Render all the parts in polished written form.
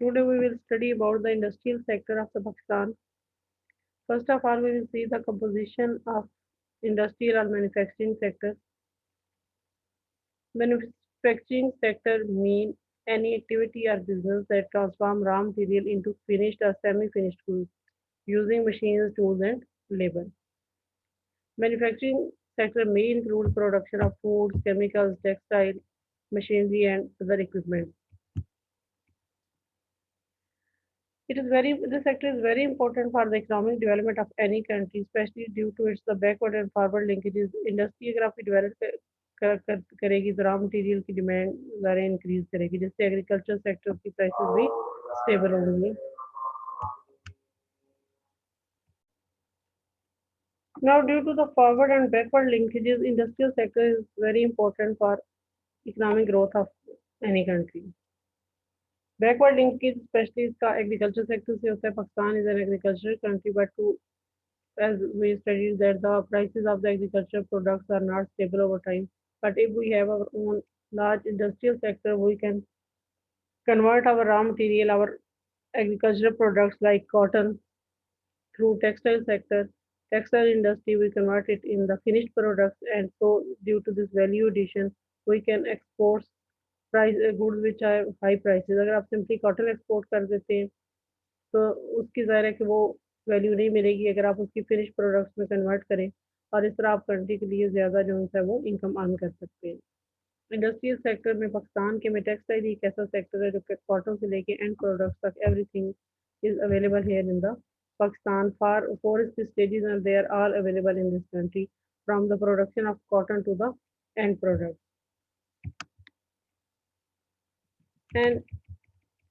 Today we will study about the industrial sector of the Pakistan. First of all, we will see the composition of industrial or manufacturing sector. Manufacturing sector mean any activity or business that transform raw material into finished or semi-finished goods using machines, tools, and labor. Manufacturing sector may include production of foods, chemicals, textile, machinery, and other equipment. This sector is very important for the economic development of any country, especially due to its the backward and forward linkages. Industry अगर आपकी develop करेगी तो raw material की demand ज़रा increase करेगी, जिससे agriculture sector की prices भी स्टेबल होंगी. Now, due to the forward and backward linkages, industrial sector is very important for economic growth of any country. Backward linkage, especially इसका agriculture sector से होता है. Pakistan is an agricultural country, but to as we studied that the prices of the agricultural products are not stable over time. But if we have our own large industrial sector, we can convert our raw material, our agricultural products like cotton through textile sector, textile industry, we convert it in the finished products, and so due to this value addition, we can export price goods which are high prices. अगर आप simply cotton export कर देते हैं तो उसकी ज़ाहिर है कि वो वैल्यू नहीं मिलेगी अगर आप उसकी फिनिश प्रोडक्ट्स में कन्वर्ट करें और इस तरह आप कंट्री के लिए ज़्यादा जो है वो इनकम अर्न कर सकते हैं. इंडस्ट्रियल सेक्टर में पाकिस्तान के में टेक्सटाइल एक ऐसा सेक्टर है जो कि कॉटन से लेके एंड प्रोडक्ट्स तक everything is available here in the Pakistan. Four stages and they are all available in this country from the production of cotton to the end product. And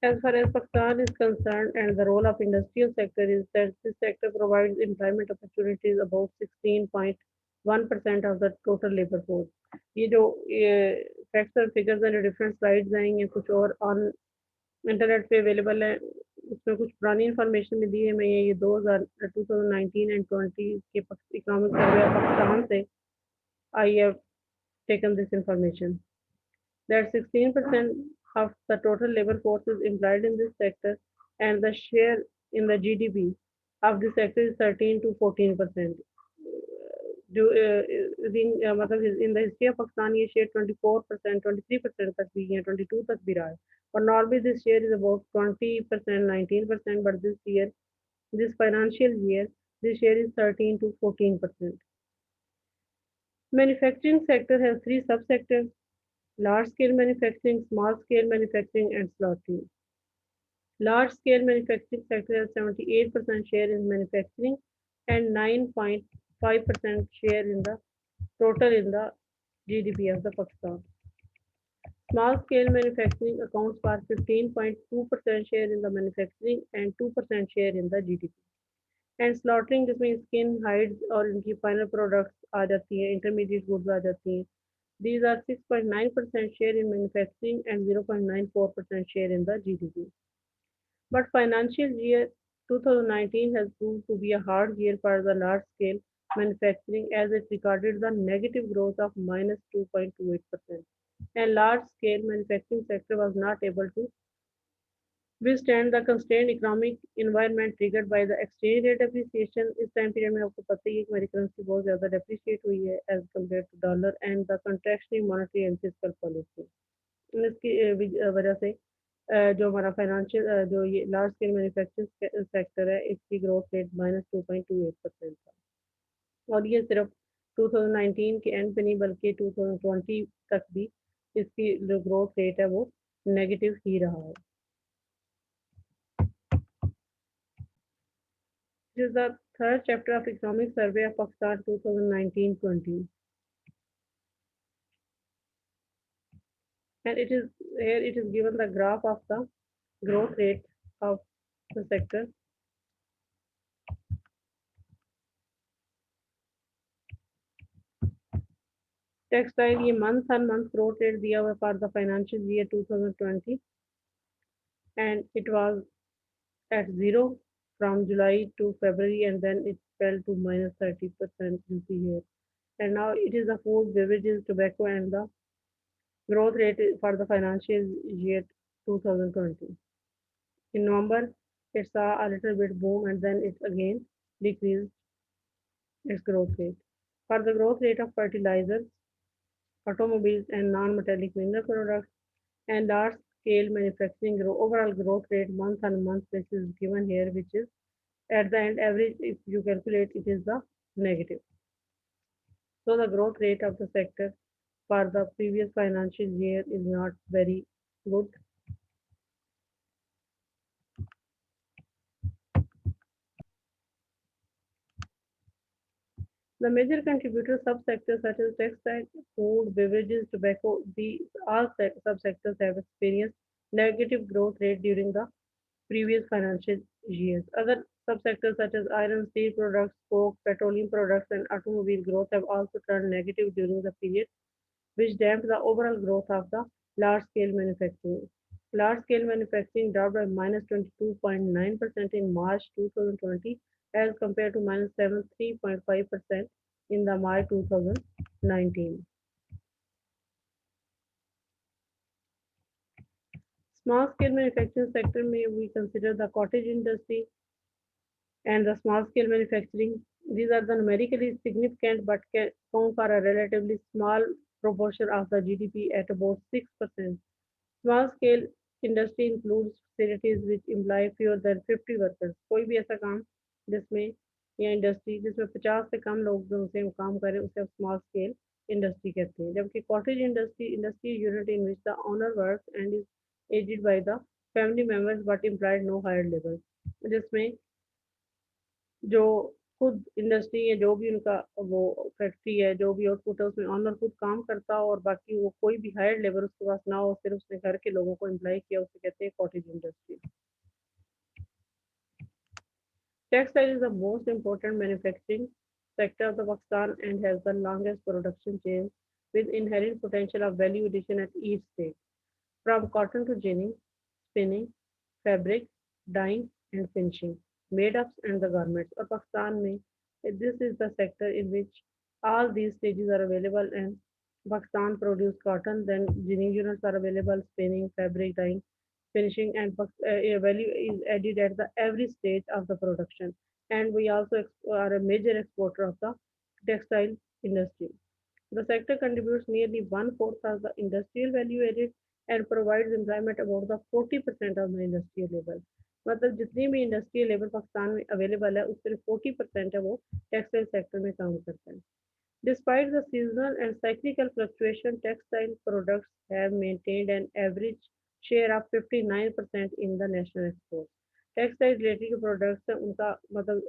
as far as Pakistan is concerned, and the role of industrial sector is that this sector provides employment opportunities about 16.1% of the total labor force. ये जो facts और figures and different slides आएंगे कुछ और on internet पे available है. उसमें कुछ पुरानी इंफॉर्मेशन भी दी है. मैं ये 2019 एंड 20 के इकोनॉमिक सर्वे ऑफ पाकिस्तान से I have taken this information that 16% of the total labor force is employed in this sector, and the share in the GDP of this sector is 13 to 14%. मतलब in the history of Pakistan ये share 24%, 23% तक भी है, 22 तक भी रहा है. और normally this share is about 20%, 19%, but this financial year, this share is 13 to 14%. Manufacturing sector has three subsectors: large scale manufacturing, small scale manufacturing, and slaughtering. Large scale manufacturing sector has 78% share in manufacturing and 9.5% share in the total in the GDP of the Pakistan. Small scale manufacturing accounts for 15.2% share in the manufacturing and 2% share in the GDP. And slaughtering जिसमें skin, hides और इनकी final products आ जाती हैं, intermediate goods आ जाती हैं. These are 6.9% share in manufacturing and 0.94% share in the GDP. But financial year 2019 has proved to be a hard year for the large scale manufacturing as it recorded the negative growth of minus 2.28%. And large scale manufacturing sector was not able to withstand the constrained economic environment triggered by the exchange rate appreciation. इस time period में आपको पता ही है कि हमारी currency बहुत ज़्यादा depreciate हुई है as compare to dollar and the contractionary monetary and fiscal policy. इसकी वजह से जो हमारा फाइनेंशियल जो ये लार्ज स्केल मैन्युफैक्चरिंग सेक्टर है इसकी ग्रोथ रेट -2.28% था. और ये सिर्फ 2019 के एंड पे नहीं बल्कि 2020 तक भी इसकी जो ग्रोथ रेट है वो नेगेटिव ही रहा है. This is the third chapter of Economic Survey of Pakistan 2019-20. And it is given the graph of the growth rate of the sector. Textile ये month on month growth rate दिया हुआ for the financial year 2020 and it was at 0 from July to February and then it fell to -30% you see here. And now it is the food, beverages, tobacco and the growth rate for the financial year 2020. In November, it saw a little bit boom and then it again decreased its growth rate. For the growth rate of fertilizers, automobiles, and non-metallic mineral products, and large-scale manufacturing overall growth rate month-on-month basis is given here, which is at the end average. If you calculate, it is the negative. So the growth rate of the sector for the previous financial year is not very good. The major contributor subsectors such as textile, food, beverages, tobacco, these all subsectors have experienced negative growth rate during the previous financial years. Other subsectors such as iron, steel products, coke, petroleum products, and automobile growth have also turned negative during the period, which damped the overall growth of the large-scale manufacturing. Large-scale manufacturing dropped by minus 22.9% in March 2020 as compared to minus 73.5% in the March 2019. Small-scale manufacturing sector may we consider the cottage industry and the small-scale manufacturing. These are the numerically significant but can account for a relatively small proportion of the GDP at about 6%. Small-scale industry includes facilities which employ fewer than 50 workers. कोई भी ऐसा काम जिसमें या industry जिसमें 50 से कम लोग जो उसे काम करें उसे स्मॉल स्केल इंडस्ट्री कहते हैं जबकि cottage industry unit in which the owner works and is aided by the family members but employed no hire labour जिसमें जो खुद इंडस्ट्री है जो भी उनका वो फैक्ट्री है जो भी आउटपुट है उसमें ऑनर खुद काम करता हो और बाकी वो कोई भी हायर लेबर उसके पास ना हो सिर्फ उसने घर के लोगों को एम्प्लॉय किया उसे कहते हैं cottage industry textile is the most important manufacturing sector of the Pakistan and has the longest production chain with inherent potential of value addition at each stage from cotton to ginning spinning fabric dyeing and finishing made-ups and the garments or Pakistan mein this is the sector in which all these stages are available and Pakistan produce cotton then ginning units are available spinning fabric dyeing finishing and value is added at the every stage of the production and we also are a major exporter of the textile industry. The sector contributes nearly one-fourth of the industrial value added and provides employment about the 40% of the industrial labor. मतलब जितनी भी industrial labour Pakistan में available है उससे 40% है वो textile sector में काम करता है Despite the seasonal and cyclical fluctuation, textile products have maintained an average share of 59% in the national exports. Textile related products उनका मतलब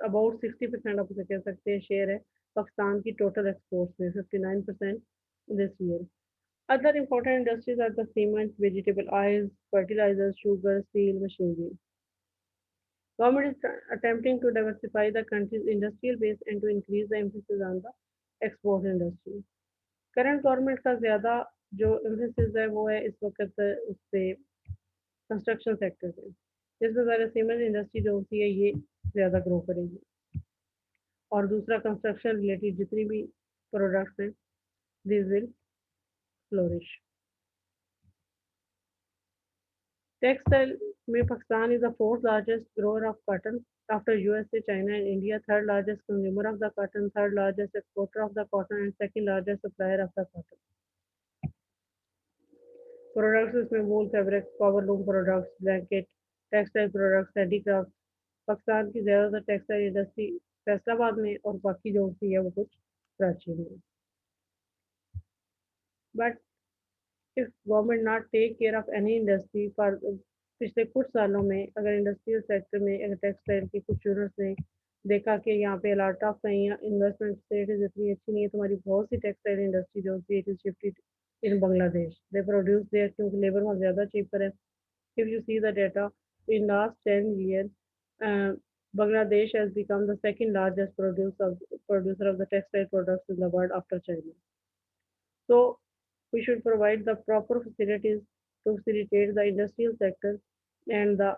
about 60% आप उसे कह सकते हैं शेयर है पाकिस्तान की टोटल एक्सपोर्ट्स में 59% this year. Other important industries are the cement, vegetable oils, fertilizers, sugar, steel, machinery. Government is attempting to diversify the country's industrial base and to increase the emphasis on the export industry. Current government का ज़्यादा जो emphasis है वो है इस वक्त उस पे कंस्ट्रक्शन सेक्टर पे जिसमें ज़्यादा सीमेंट इंडस्ट्री जो होती है ये ज़्यादा ग्रो करेगी और दूसरा कंस्ट्रक्शन रिलेटेड जितनी भी प्रोडक्ट्स हैं दिस विल फ्लोरिश टेक्सटाइल में Pakistan is the fourth largest grower of cotton after USA, China, and India, third largest consumer of the cotton, third largest exporter of the cotton, and second largest supplier of the cotton. Products इसमें wool fabric powerloom products blanket textile products handicraft Pakistan की ज़्यादातर textile industry Faisalabad में और बाकी जो होती है वो कुछ कराची में but if government not take care of any industry for पिछले कुछ सालों में अगर इंडस्ट्रियल सेक्टर में अगर टेक्सटाइल की कुछ यूनिट्स ने देखा कि यहाँ पे अलॉट ऑफ कहीं इन्वेस्टमेंट स्टेटस इतनी अच्छी नहीं है तुम्हारी बहुत सी टेक्सटाइल इंडस्ट्री जो होती है it is shifted in Bangladesh they produce their क्योंकि लेबर वहाँ ज़्यादा चीपर है if you see the data in last 10 years Bangladesh has become the second largest producer of the textile products in the world after China so we should provide the proper facilities to facilitate the industrial sector and the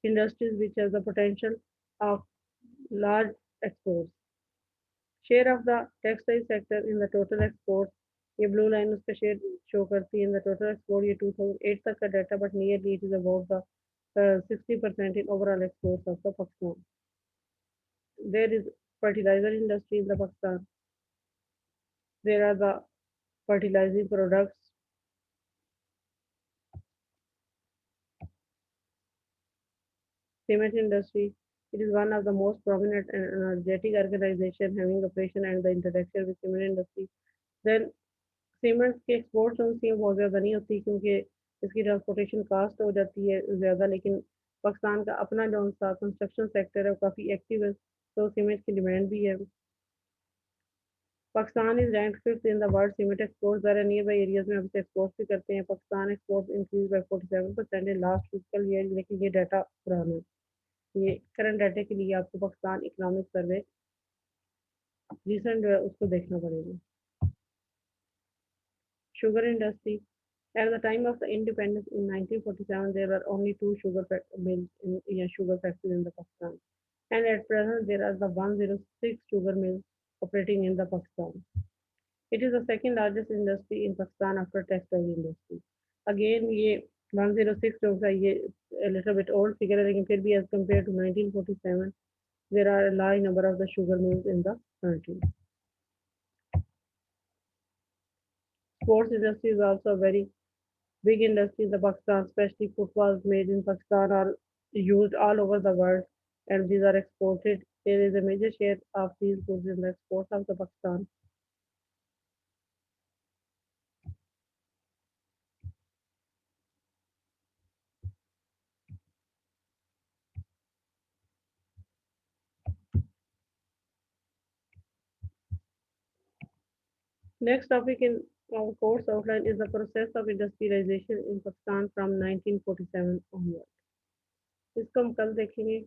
industries which have the potential of large exports. Share of the textile sector in the total exports ये blue line उसका share show करती है in the total export ये 2008 तक का data but nearly it is about the 60% in overall exports of the Pakistan. There is fertilizer industry in the Pakistan. There are the fertilizing products, cement industry. It is one of the most prominent and energetic organization having operation and the interaction with cement industry. Then cement के exports और उसकी बहुत ज़्यादा नहीं होती क्योंकि इसकी transportation cast हो जाती है ज़्यादा लेकिन पाकिस्तान का अपना जो सा कंस्ट्रक्शन सेक्टर है वो काफ़ी एक्टिव है तो सीमेंट की डिमांड भी है Pakistan is rank fifth in the world cement export ज़रा नियर बाई एरियाज में हमसे एक्सपोर्ट भी करते हैं Pakistan export increase by 47% in last physical year लेकिन ये डाटा पुराना है ये करंट डाटा के लिए आपको पाकिस्तान इकोनॉमिक सर्वे रिसेंट जो है उसको देखना पड़ेगा sugar industry At the time of the independence in 1947, there were only two mills sugar factories in the Pakistan. And at present, there are the 106 sugar mills operating in the Pakistan. It is the second largest industry in Pakistan after textile industry. Again, ये 106 जो है ये a little bit old figure है लेकिन फिर भी as compared to 1947, there are a large number of the sugar mills in the country. Sports industry is also a very big industry in the Pakistan, especially footballs made in Pakistan are used all over the world and these are exported. There is a major share of these goods in the exports of the Pakistan. Next topic in our course outline is the process of industrialization in Pakistan from 1947 onward. इसको हम कल देखेंगे